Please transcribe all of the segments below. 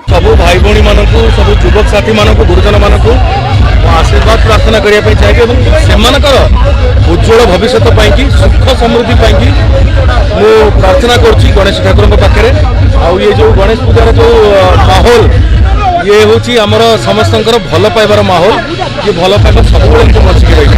सबू भाई भौणी मान सब युवक साथी मान गुरुजन मान आशीर्वाद प्रार्थना करने चाहिए उज्ज्वल भविष्य कि सुख समृद्धि कि मु प्रार्थना करुच्ची गणेश ठाकुर पाखे ये जो गणेश पूजार जो माहौल ये हूँ आमर समस्त भल पाइबार माहौल ये भल पाइबा सब बचिक रही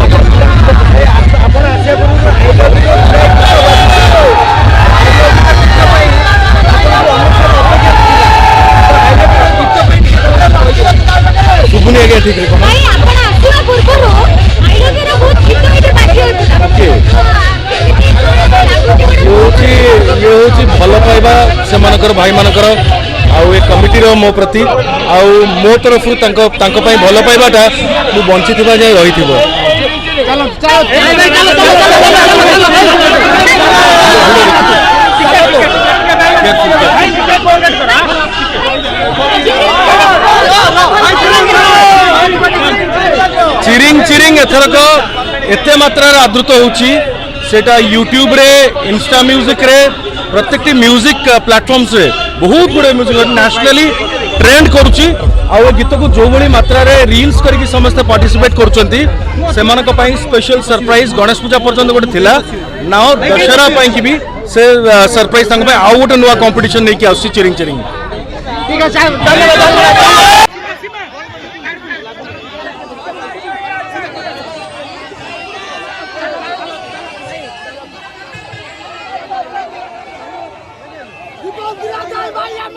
शुभुनी आज्ञा ठीक ये हूँ भल पाइबा से भाई मानकर आउ ए कमिटी मो प्रति आउ मो तरफ भल पाइबाटा मु बंची जाए रही चिरिंग चिरिंग एथरक एते मात्रा आदृत होउची सेटा यूट्यूब रे इंस्टा म्यूजिक रे प्रत्येक म्यूजिक प्लेटफॉर्म्स रे बहुत गुड़े म्यूजिक नेशनली ट्रेंड करुची आ गीत को जो बड़ी मात्रा रे रील्स करके समस्त पार्टिसिपेट करुचंती सेमानक पई स्पेशल सरप्राइज गणेश पूजा पर्यंत गोटे थिला ना दशहरा पई कि भी से सरप्राइज तंग पे आउ गोटे नुवा कंपटीशन नै कि आसी चिरिंग चिरिंग ठीक है साहब धन्यवाद भाई